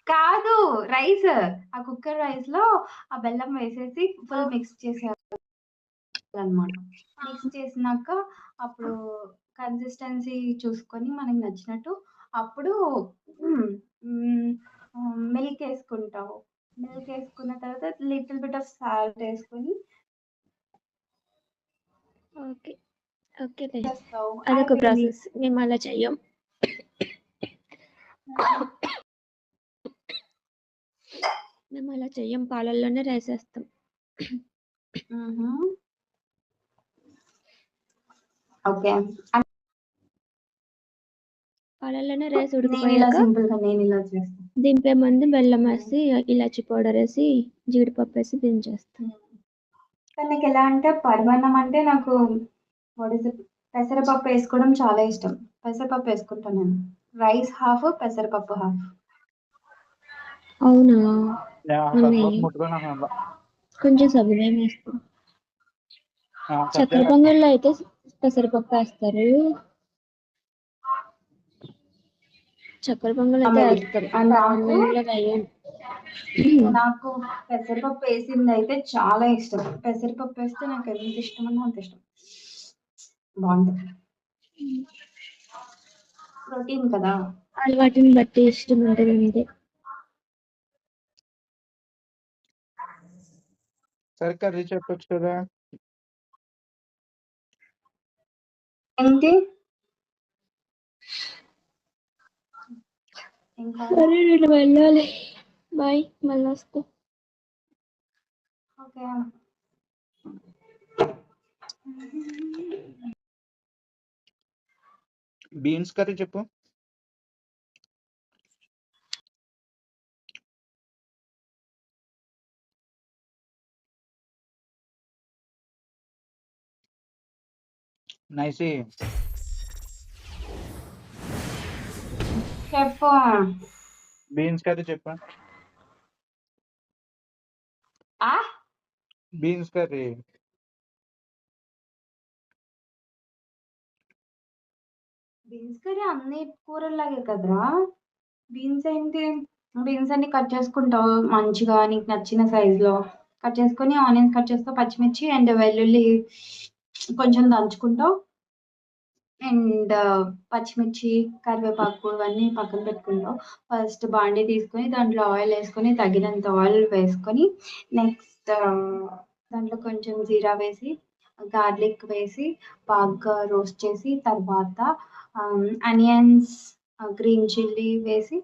కాదు రైస్. ఆ కుక్కర్ రైస్‌లో ఆ బెల్లం వేసేసి ఫుల్ మిక్స్ చేసేయాలన్నమాట. మిక్స్ చేసినాక అప్పుడు కన్సిస్టెన్సీ చూసుకొని మనకు నచ్చినట్టు అప్పుడు మిల్క్ ఏసుకుంటావు. మిల్క్ ఏసుకున్న తర్వాత లిటిల్ బిట్ ఆఫ్ సాల్ట్ ఏసుకొని ఓకే. ఓకేలే. చేస్తావు. అదొక అయిపోయింది. ప్రాసెస్. మేము అలా చెయ్యం. మేము అలా చెయ్యం. పాలల్లోనే రైస్ ఏస్తాం. హుహు. ఓకే. పాలల్లోనే రైస్ నేనిలా ఉడికిపోయాక సింపుల్‌గా నేనిలా చేస్తా. దింపే ముందు బెల్లం ఏసి, ఇలాచి పౌడర్ ఏసి, జీడిపప్పు ఏసి దించేస్తాం. కానీ నాకెలా అంటే పరమాన్నం అంటే నాకు వాట్ ఈస్ ఇట్ పెసరపప్పు ఏసుకోవడం చాలా ఇష్టం. పెసరపప్పు ఏసుకుంటా నేను. రైస్ హాఫ్, పెసరపప్పు హాఫ్. అవునా? పెసరపప్పు ముట్టుకున్నాను అందులో. కొంచెం సగ్గుబియ్యం ఏస్తాం. చక్కెర పొంగల్లో అయితే పెసరపప్పు ఏస్తారు. చక్కెర పొంగల్ అయితే వేస్తారు. పరమాన్నంలో వేయం. నాకు పెసరపప్పు ఏసిందయితే చాలా ఇష్టం. పెసరపప్పు ఏస్తే నాకు ఎంత ఇష్టమో అంత ఇష్టం. బావుంటది. ప్రోటీన్ కదా! అలవాటుని బట్టి ఇష్టం ఉంటది అంతే. సరే కర్రీ చెప్పొచ్చు కదా. ఏంటి? ఇంకా సరే నేను వెళ్ళాలి. బాయ్. మళ్ళీ వస్తా. ఓకే. బీన్స్ కర్రీ చెప్పు. నైసి. చెప్పు. బీన్స్ కర్రీ చెప్పు. ఆ? Beans curry. బీన్స్ కర్రీ అన్ని కూరల్లాగే కదరా! బీన్స్ ఏంటి? బీన్స్ అన్ని కట్ చేసుకుంటావు మంచిగా నీకు నచ్చిన సైజులో. కట్ చేసుకొని ఆనియన్స్ కట్ చేస్తావు, పచ్చిమిర్చి అండ్ వెల్లుల్లి కొంచెం దంచుకుంటావు. అండ్ పచ్చిమిర్చి, కరివేపాకు ఇవన్నీ పక్కన పెట్టుకుంటావు. ఫస్ట్ బాండీ తీసుకొని దాంట్లో ఆయిల్ ఏసుకొని తగినంత ఆయిల్ వేసుకొని నెక్స్ట్ దాంట్లో కొంచెం జీరా వేసి, గార్లిక్ వేసి బాగా రోస్ట్ చేసి తర్వాత ఆనియన్స్, గ్రీన్ చిల్లీ వేసి